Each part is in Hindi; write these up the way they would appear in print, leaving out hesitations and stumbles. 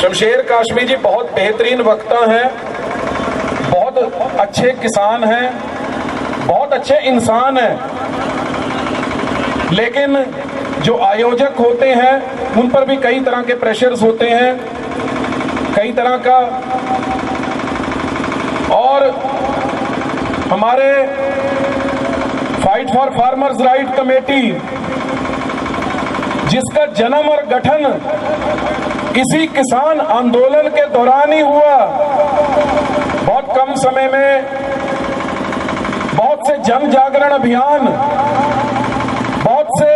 शमशेर काशमी जी बहुत बेहतरीन वक्ता हैं, बहुत अच्छे किसान हैं, बहुत अच्छे इंसान हैं, लेकिन जो आयोजक होते हैं उन पर भी कई तरह के प्रेशर्स होते हैं, कई तरह का। और हमारे fight for farmers right committee, जिसका जन्म और गठन इसी किसान आंदोलन के दौरान ही हुआ, बहुत कम समय में बहुत से जन जागरण अभियान, बहुत से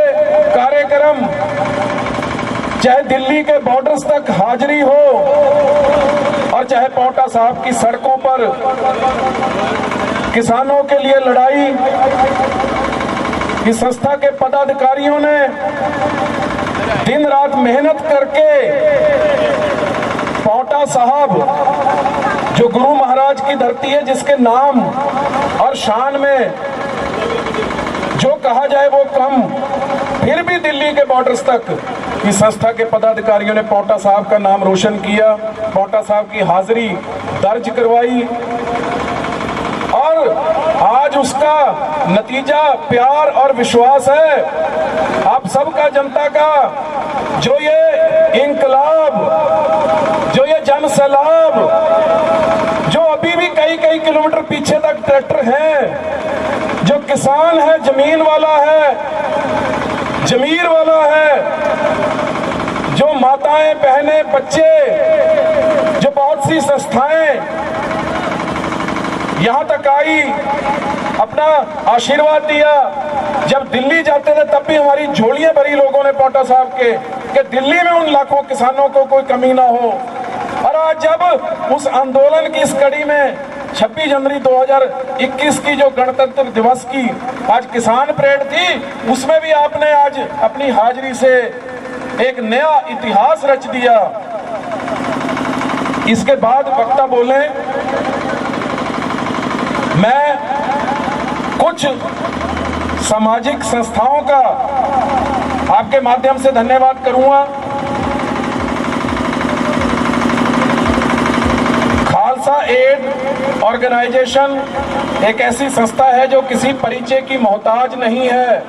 कार्यक्रम, चाहे दिल्ली के बॉर्डर्स तक हाजिरी हो और चाहे पांवटा साहब की सड़कों पर किसानों के लिए लड़ाई, इस संस्था के पदाधिकारियों ने दिन रात मेहनत करके पांवटा साहब, जो गुरु महाराज की धरती है, जिसके नाम और शान में जो कहा जाए वो कम, फिर भी दिल्ली के बॉर्डर्स तक इस संस्था के पदाधिकारियों ने पांवटा साहब का नाम रोशन किया, पांवटा साहब की हाजिरी दर्ज करवाई और आज उसका नतीजा प्यार और विश्वास है आप सबका, जनता का। जो ये इंकलाब, जो ये जन सैलाब, जो अभी भी कई कई किलोमीटर पीछे तक ट्रैक्टर हैं, जो किसान है, जमीन वाला है, जमीर वाला है, जो माताएं, बहनें, बच्चे, जो बहुत सी संस्थाएं यहां तक आई, अपना आशीर्वाद दिया। जब दिल्ली जाते थे तब भी हमारी झोलियां भरी लोगों ने पांवटा साहब के, कि दिल्ली में उन लाखों किसानों को कोई कमी ना हो। और आज जब उस आंदोलन की इस कड़ी में 26 जनवरी 2021 की जो गणतंत्र दिवस की आज किसान परेड थी, उसमें भी आपने आज अपनी हाजिरी से एक नया इतिहास रच दिया। इसके बाद वक्ता बोले, मैं कुछ सामाजिक संस्थाओं का आपके माध्यम से धन्यवाद करूंगा। खालसा एड ऑर्गेनाइजेशन एक ऐसी संस्था है जो किसी परिचय की मोहताज नहीं है।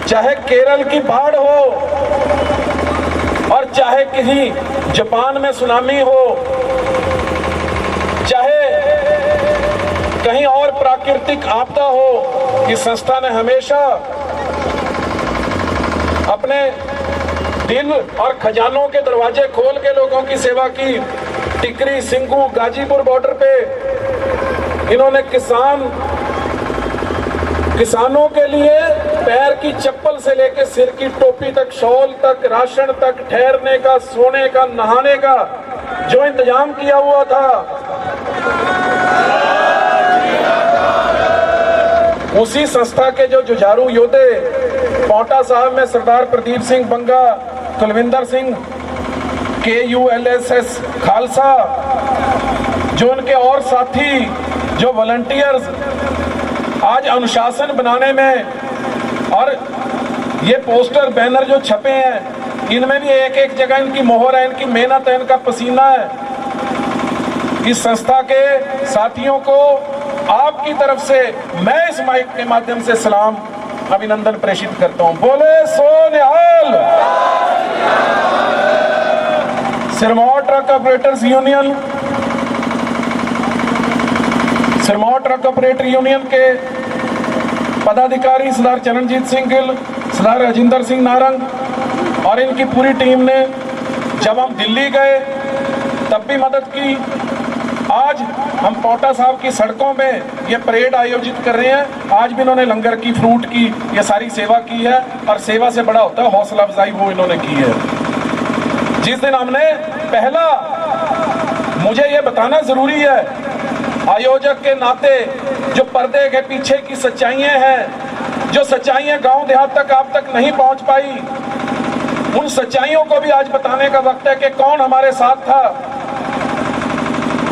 चाहे केरल की बाढ़ हो और चाहे किसी जापान में सुनामी हो, चाहे कहीं और प्राकृतिक आपदा हो, इस संस्था ने हमेशा अपने दिल और खजानों के दरवाजे खोल के लोगों की सेवा की। टिकरी, सिंगू, गाजीपुर बॉर्डर पे इन्होंने किसानों के लिए पैर की चप्पल से लेकर सिर की टोपी तक, शॉल तक, राशन तक, ठहरने का, सोने का, नहाने का जो इंतजाम किया हुआ था, उसी संस्था के जो जुझारू योद्धे पांवटा साहब में सरदार प्रदीप सिंह बंगा, कुलविंदर सिंह, KULSS खालसा, जो उनके और साथी, जो वॉलंटियर्स आज अनुशासन बनाने में, और ये पोस्टर बैनर जो छपे हैं, इनमें भी एक एक जगह इनकी मोहर है, इनकी मेहनत है, इनका पसीना है। इस संस्था के साथियों को आपकी तरफ से मैं इस माइक के माध्यम से सलाम, अभिनंदन प्रेषित करता हूं। बोले सो निहाल। Sirmaur truck operators union, Sirmaur truck operator union के पदाधिकारी सरदार चरणजीत सिंह गिल, सरदार राजेंद्र सिंह नारंग और इनकी पूरी टीम ने जब हम दिल्ली गए तब भी मदद की। आज हम पांवटा साहब की सड़कों में ये परेड आयोजित कर रहे हैं, आज भी इन्होंने लंगर की, फ्रूट की, ये सारी सेवा की है। और सेवा से बड़ा होता है हौसला अफजाई, वो इन्होंने की है। जिस दिन हमने पहला, मुझे ये बताना जरूरी है आयोजक के नाते, जो पर्दे के पीछे की सच्चाइयां हैं, जो सच्चाइयां गांव देहात तक आप तक नहीं पहुंच पाई, उन सच्चाइयों को भी आज बताने का वक्त है कि कौन हमारे साथ था।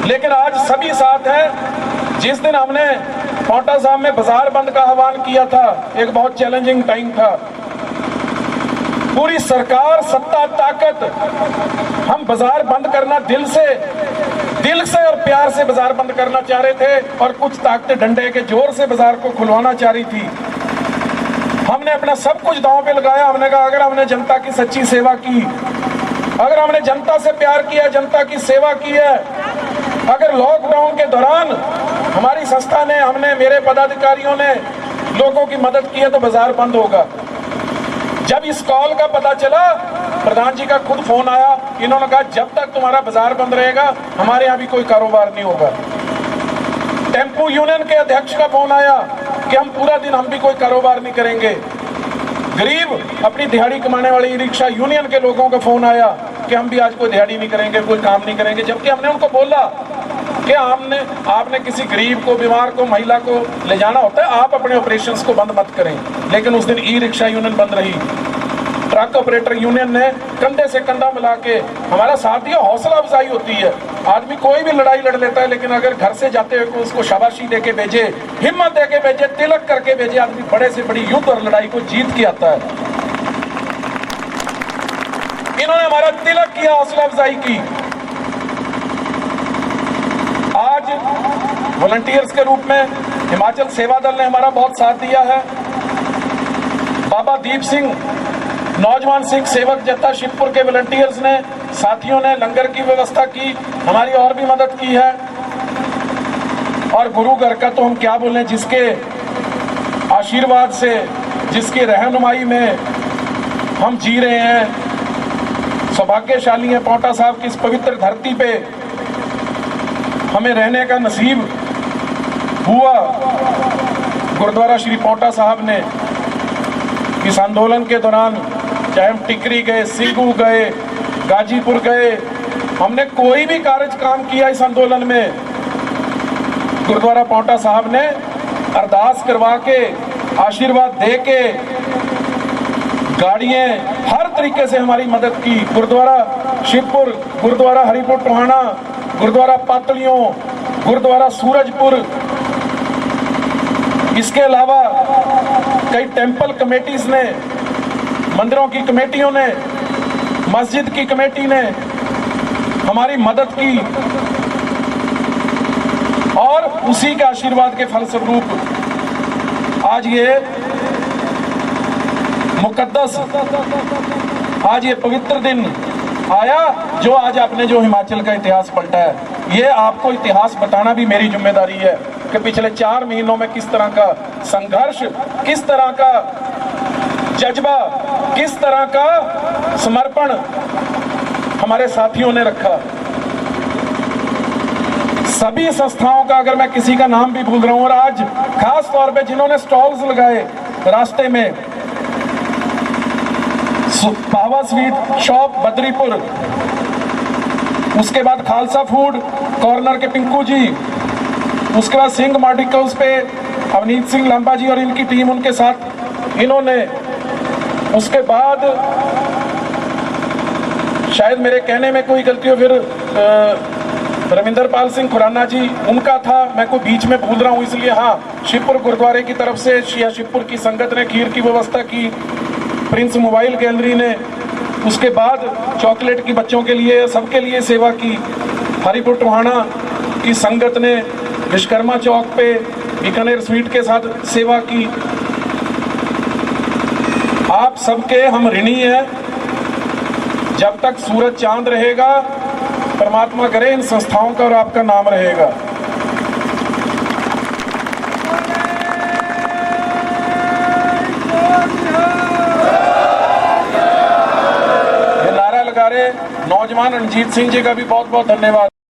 लेकिन आज सभी साथ हैं। जिस दिन हमने पांवटा साहब में बाजार बंद का आह्वान किया था, एक बहुत चैलेंजिंग टाइम था, पूरी सरकार, सत्ता, ताकत, हम बाजार बंद करना दिल से और प्यार से बाजार बंद करना चाह रहे थे, और कुछ ताकतें डंडे के जोर से बाजार को खुलवाना चाह रही थी। हमने अपना सब कुछ दांव पे लगाया। हमने कहा अगर हमने जनता की सच्ची सेवा की, अगर हमने जनता से प्यार किया, जनता की सेवा की है, अगर लॉकडाउन के दौरान हमारी संस्था ने, हमने, मेरे पदाधिकारियों ने लोगों की मदद की है, तो बाजार बंद होगा। जब इस कॉल का पता चला, प्रधान जी का खुद फोन आया। इन्होंने कहा जब तक तुम्हारा बाजार बंद रहेगा हमारे यहाँ भी कोई कारोबार नहीं होगा। टेम्पू यूनियन के अध्यक्ष का फोन आया कि हम पूरा दिन, हम भी कोई कारोबार नहीं करेंगे। गरीब अपनी दिहाड़ी कमाने वाली ई रिक्शा यूनियन के लोगों का फोन आया कि हम भी आज कोई दिहाड़ी नहीं करेंगे, कोई काम नहीं करेंगे। जबकि हमने उनको बोला कि आपने किसी गरीब को, बीमार को, महिला को ले जाना होता है, आप अपने ऑपरेशंस को बंद मत करें। लेकिन उस दिन ई रिक्शा यूनियन बंद रही। ट्रक ऑपरेटर यूनियन ने कंधे से कंधा मिला के हमारा साथ दिया। हौसला अफजाई होती है। आदमी कोई भी लड़ाई लड़ लेता है, लेकिन अगर घर से जाते हुए उसको शाबाशी दे के भेजे, हिम्मत दे के भेजे, तिलक करके भेजे, आदमी बड़े से बड़ी युद्ध और लड़ाई को जीत के आता है। इन्होंने हमारा तिलक किया, हौसला अफजाई की। आज वॉलंटियर्स के रूप में हिमाचल सेवा दल ने हमारा बहुत साथ दिया है। बाबा दीप सिंह, नौजवान सिख सेवक जत्था शिवपुर के वॉलंटियर्स ने, साथियों ने लंगर की व्यवस्था की, हमारी और भी मदद की है। और गुरु घर का तो हम क्या बोलें, जिसके आशीर्वाद से, जिसकी रहनुमाई में हम जी रहे हैं। सौभाग्यशाली हैं पांवटा साहब की इस पवित्र धरती पे हमें रहने का नसीब हुआ। गुरुद्वारा श्री पांवटा साहब ने इस आंदोलन के दौरान, चाहे हम टिकरी गए, सीगू गए, गाजीपुर गए, हमने कोई भी कार्य काम किया इस आंदोलन में, गुरुद्वारा पांवटा साहब ने अरदास करवा के, आशीर्वाद दे के, गाड़ियां, हर तरीके से हमारी मदद की। गुरुद्वारा शिवपुर, गुरुद्वारा हरिपुर टोहाना, गुरुद्वारा पातलियों, गुरुद्वारा सूरजपुर, इसके अलावा कई टेंपल कमेटीज ने, मंदिरों की कमेटियों ने, मस्जिद की कमेटी ने हमारी मदद की। और उसी के आशीर्वाद के फलस्वरूप आज ये मुकद्दस, आज ये पवित्र दिन आया, जो आज आपने जो हिमाचल का इतिहास पलटा है। ये आपको इतिहास बताना भी मेरी जिम्मेदारी है कि पिछले 4 महीनों में किस तरह का संघर्ष, किस तरह का जज्बा, किस तरह का समर्पण हमारे साथियों ने रखा। सभी संस्थाओं का, अगर मैं किसी का नाम भी भूल रहा हूं, और आज खास तौर पे जिन्होंने स्टॉल्स लगाए रास्ते में, पावा स्वीट शॉप बद्रीपुर, उसके बाद खालसा फूड कॉर्नर के पिंकू जी, उसके बाद सिंह मेडिकल्स पे अवनीत सिंह लंबा जी और इनकी टीम, उनके साथ इन्होंने, उसके बाद शायद मेरे कहने में कोई गलती हो, फिर रविंदर पाल सिंह खुराना जी, उनका था, मैं कोई बीच में भूल रहा हूं इसलिए। हाँ, शिवपुर गुरुद्वारे की तरफ से शिया शिवपुर की संगत ने खीर की व्यवस्था की, प्रिंस मोबाइल गैलरी ने, उसके बाद चॉकलेट की बच्चों के लिए, सबके लिए सेवा की। हरिपुर टोहाना की संगत ने विश्वकर्मा चौक पे बीकानेर स्वीट के साथ सेवा की। आप सबके हम ऋणी हैं। जब तक सूरज चांद रहेगा, परमात्मा करे इन संस्थाओं का और आपका नाम रहेगा। ये नारा लगा रहे नौजवान रणजीत सिंह जी का भी बहुत बहुत धन्यवाद।